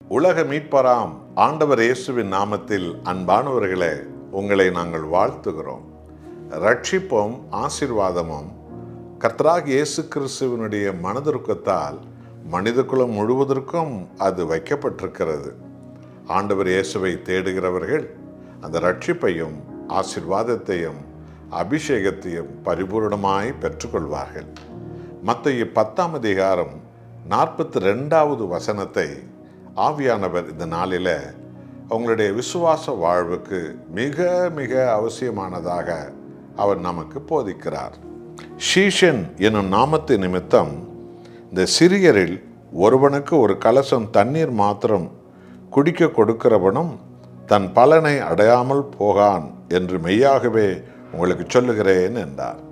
உலக மீட்பராம் ஆண்டவர் இயேசுவின் நாமத்தில் அன்பானவர்களே, உங்களை நாங்கள் வாழ்த்துகிறோம். ரட்சிப்பும் ஆசீர்வாதமும் கர்த்தராகிய இயேசு கிறிஸ்துவினுடைய மனதுருக்கத்தால் மனிதகுலம் முழுவதற்கும் அது வைக்கப்பட்டிருக்கிறது. ஆண்டவர் இயேசுவை தேடுகிறவர்கள் அந்த ரட்சிப்பையும் ஆசீர்வாதத்தையும் அபிஷேகத்தையும் பரிபூரணமாய் பெற்றுக்கொள்வார்கள். மத்தேயு 10ஆம் அதிகாரம் 42வது வசனத்தை ஆவியானவர் இந்த நாளில் அவங்களுடைய விசுவாச வாழ்வுக்கு மிக மிக அவசியமானதாக அவர் நமக்கு போதிக்கிறார். ஷீஷன் எனும் நாமத்து நிமித்தம் இந்த சிறியரில் ஒருவனுக்கு ஒரு கலசம் தண்ணீர் மாத்திரம் குடிக்க கொடுக்கிறவனும் தன் பலனை அடையாமல் போகான் என்று மெய்யாகவே உங்களுக்கு சொல்லுகிறேன் என்றார்.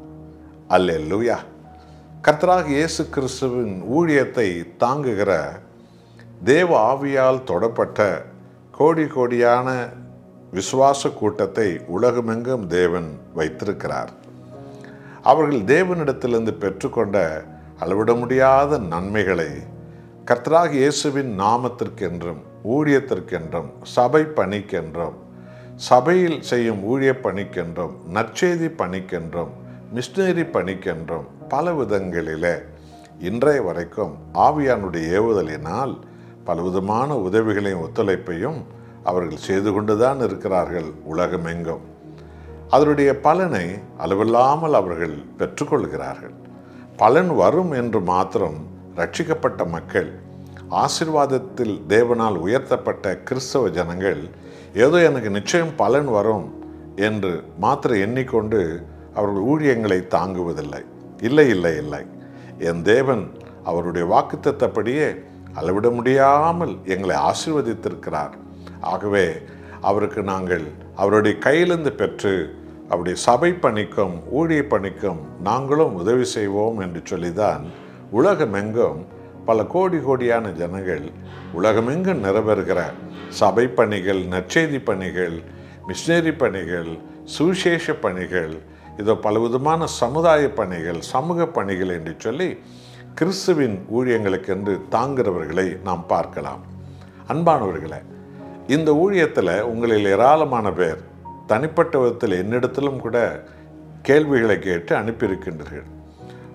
அல்லேலூயா. கர்த்தராகிய இயேசு கிறிஸ்துவின் ஊழியத்தை தாங்குகிற தேவ ஆவியால் தொடப்பட்ட கோடி கோடியான விசுவாச கூட்டத்தை உலகமெங்கும் தேவன் வைத்திருக்கிறார். அவர்கள் தேவனிடத்திலிருந்து பெற்றுக்கொண்ட அளவிட முடியாத நன்மைகளை கர்த்தராகிய இயேசுவின் நாமத்திற்கென்றும் ஊழியத்திற்கென்றும் சபை பணிக்கென்றும் சபையில் செய்யும் ஊழிய பணிக்கென்றும் நற்செய்தி பணிக்கென்றும் மிஷனரி பணிக்கென்றும் பல விதங்களிலே இன்றைய வரைக்கும் ஆவியானுடைய ஏவுதலினால் பலவிதமான உதவிகளையும் ஒத்துழைப்பையும் அவர்கள் செய்து கொண்டுதான் இருக்கிறார்கள் உலகமெங்கும். அதனுடைய பலனை அளவில்லாமல் அவர்கள் பெற்றுக்கொள்கிறார்கள். பலன் வரும் என்று மாத்திரம் ரட்சிக்கப்பட்ட மக்கள், ஆசீர்வாதத்தில் தேவனால் உயர்த்தப்பட்ட கிறிஸ்தவ ஜனங்கள் ஏதோ எனக்கு நிச்சயம் பலன் வரும் என்று மாத்திரம் எண்ணிக்கொண்டு அவர்கள் ஊழியங்களை தாங்குவதில்லை. இல்லை இல்லை இல்லை, என் தேவன் அவருடைய வாக்குத்தத்தப்படியே அளவிட முடியாமல் எங்களை ஆசீர்வதித்திருக்கிறார். ஆகவே அவருக்கு நாங்கள் அவருடைய கையிலிருந்து பெற்று அவருடைய சபை பணிக்கும் ஊழிய பணிக்கும் நாங்களும் உதவி செய்வோம் என்று சொல்லிதான் உலகமெங்கும் பல கோடி கோடியான ஜனங்கள் உலகமெங்கும் நிறைவேறுகிற சபை பணிகள், நற்செய்தி பணிகள், மிஷனரி பணிகள், சுவிசேஷ பணிகள், இதோ பலவிதமான சமுதாய பணிகள், சமூக பணிகள் என்று சொல்லி கிறிஸ்துவின் ஊழியங்களுக்கென்று தாங்குகிறவர்களை நாம் பார்க்கலாம். அன்பானவர்களே, இந்த ஊழியத்தில் உங்களில் ஏராளமான பேர் தனிப்பட்ட விதத்தில் என்னிடத்திலும் கூட கேள்விகளை கேட்டு அனுப்பியிருக்கின்றீர்கள்.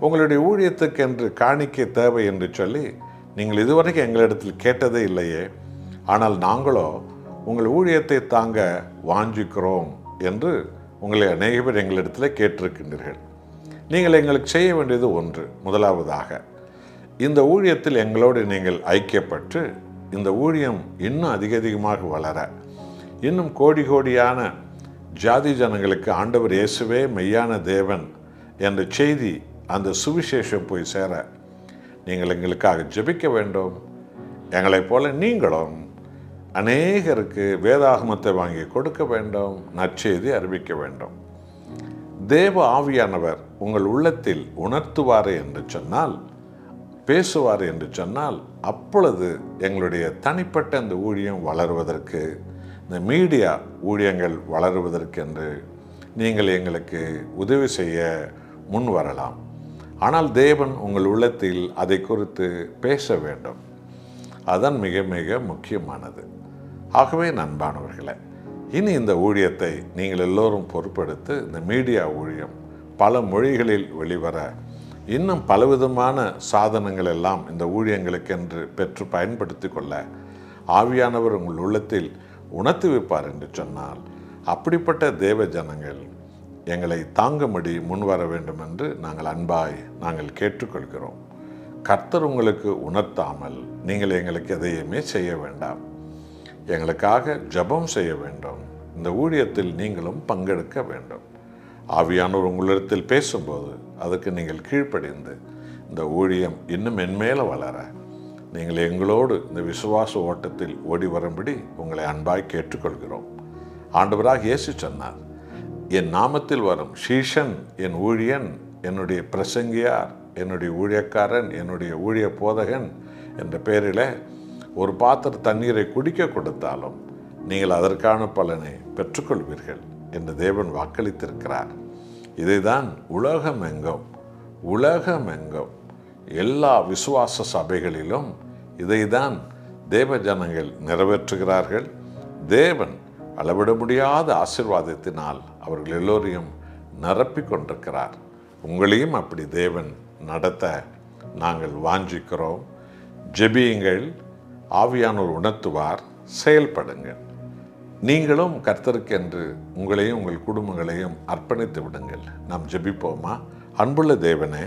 உங்களுடைய ஊழியத்துக்கென்று காணிக்கை தேவை என்று சொல்லி நீங்கள் இதுவரைக்கும் எங்களிடத்தில் கேட்டதே இல்லையே, ஆனால் நாங்களோ உங்கள் ஊழியத்தை தாங்க வாஞ்சிக்கிறோம் என்று உங்களை அநேக பேர் எங்களிடத்தில் கேட்டிருக்கின்றீர்கள். நீங்கள் எங்களுக்கு செய்ய வேண்டியது ஒன்று. முதலாவதாக, இந்த ஊழியத்தில் எங்களோடு நீங்கள் ஐக்கியப்பட்டு இந்த ஊழியம் இன்னும் அதிகமாக வளர, இன்னும் கோடி கோடியான ஜாதி ஜனங்களுக்கு ஆண்டவர் இயேசுவே மெய்யான தேவன் என்ற செய்தி, அந்த சுவிசேஷம் போய் சேர நீங்கள் எங்களுக்காக ஜெபிக்க வேண்டும். எங்களைப் போல நீங்களும் அநேகருக்கு வேதாகமத்தை வாங்கி கொடுக்க வேண்டும், நற்செய்தி அறிவிக்க வேண்டும். தேவ ஆவியானவர் உங்கள் உள்ளத்தில் உணர்த்துவார் என்று சொன்னால், பேசுவார் என்று சொன்னால், அப்பொழுது எங்களுடைய தனிப்பட்ட இந்த ஊழியம் வளருவதற்கு, இந்த மீடியா ஊழியங்கள் வளருவதற்கென்று நீங்கள் எங்களுக்கு உதவி செய்ய முன் வரலாம். ஆனால் தேவன் உங்கள் உள்ளத்தில் அதை குறித்து பேச வேண்டும். அதுதான் மிக மிக முக்கியமானது. ஆகவே நண்பானவர்களே, இனி இந்த ஊழியத்தை நீங்கள் எல்லோரும் பொறுப்பெடுத்து இந்த மீடியா ஊழியம் பல மொழிகளில் வெளிவர, இன்னும் பலவிதமான சாதனங்கள் எல்லாம் இந்த ஊழியங்களுக்கென்று பெற்று பயன்படுத்தி கொள்ள ஆவியானவர் உங்கள் உள்ளத்தில் உணர்த்துவிப்பார் என்று சொன்னால், அப்படிப்பட்ட தேவ ஜனங்கள் எங்களை தாங்கும்படி முன்வர வேண்டும் என்று நாங்கள் கேட்டுக்கொள்கிறோம். கர்த்தர் உங்களுக்கு உணர்த்தாமல் நீங்கள் எங்களுக்கு எதையுமே செய்ய வேண்டாம். எங்களுக்காக ஜெபம் செய்ய வேண்டும். இந்த ஊழியத்தில் நீங்களும் பங்கெடுக்க வேண்டும். ஆவியானவர் உங்களிடத்தில் பேசும்போது அதுக்கு நீங்கள் கீழ்ப்படிந்து இந்த ஊழியம் இன்னும் மென்மேல வளர நீங்கள் எங்களோடு இந்த விசுவாச ஓட்டத்தில் ஓடி வரும்படி உங்களை அன்பாய் கேட்டுக்கொள்கிறோம். ஆண்டவராக இயேசு சொன்னார், என் நாமத்தில் வரும் ஷீஷன் என் ஊழியன், என்னுடைய பிரசங்கியார், என்னுடைய ஊழியக்காரன், என்னுடைய ஊழிய போதகன் என்ற பெயரில் ஒரு பாத்திர தண்ணீரை குடிக்க கொடுத்தாலும் நீங்கள் அதற்கான பலனை பெற்றுக்கொள்வீர்கள் என்று தேவன் வாக்களித்திருக்கிறார். இதைதான் உலகமெங்கும் எல்லா விசுவாச சபைகளிலும் இதைதான் தேவ ஜனங்கள் நிறைவேற்றுகிறார்கள். தேவன் அளவிட முடியாத ஆசீர்வாதத்தினால் அவர்கள் எல்லோரையும் நிரப்பிக் கொண்டிருக்கிறார். உங்களையும் அப்படி தேவன் நடத்த நாங்கள் வாஞ்சிக்கிறோம். ஜெபியுங்கள், ஆவியானோர் உணர்த்துவார், செயல்படுங்கள். நீங்களும் கர்த்தருக்கென்று உங்களையும் உங்கள் குடும்பங்களையும் அர்ப்பணித்து விடுங்கள். நாம் ஜெபிப்போமா? அன்புள்ள தேவனே,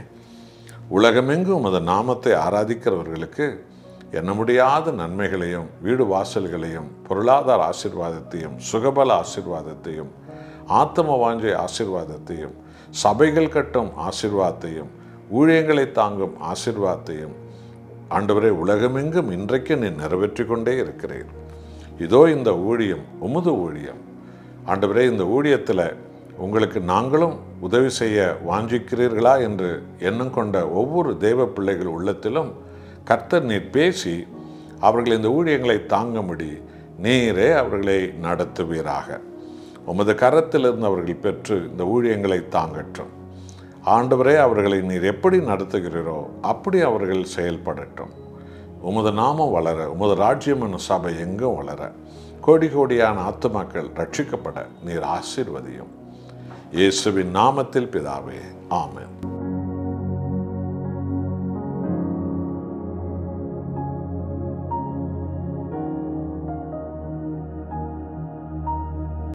உலகமெங்கும் உமது நாமத்தை ஆராதிக்கிறவர்களுக்கு எண்ண முடியாத நன்மைகளையும், வீடு வாசல்களையும், பொருளாதார ஆசீர்வாதத்தையும், சுகபல ஆசீர்வாதத்தையும், ஆத்ம வாஞ்சை ஆசீர்வாதத்தையும், சபைகள் கட்டும் ஆசீர்வாதத்தையும், ஊழியங்களை தாங்கும் ஆசீர்வாதத்தையும் ஆண்டவரே உலகமெங்கும் இன்றைக்கு நீ நிறைவேற்றி கொண்டே இருக்கிறீர். இதோ இந்த ஊழியம் உமது ஊழியம். ஆண்டவரே, இந்த ஊழியத்தில் உங்களுக்கு நாங்களும் உதவி செய்ய வாஞ்சிக்கிறீர்களா என்று எண்ணம் கொண்ட ஒவ்வொரு தேவ பிள்ளைகள் உள்ளத்திலும் கர்த்தர் நீர் பேசி அவர்கள் இந்த ஊழியங்களை தாங்கும்படி நீரே அவர்களை நடத்துவீராக. உமது கரத்திலிருந்து அவர்கள் பெற்று இந்த ஊழியங்களை தாங்கட்டும். ஆண்டவரே, அவர்களை நீர் எப்படி நடத்துகிறீரோ அப்படி அவர்கள் செயல்படட்டும். உமது நாமம் வளர, உமது ராஜ்யம் என்னும் சபை எங்கும் வளர, கோடி கோடியான ஆத்துமாக்கள் ரட்சிக்கப்பட நீர் ஆசீர்வதியும். இயேசுவின் நாமத்தில் பிதாவே, ஆமென்.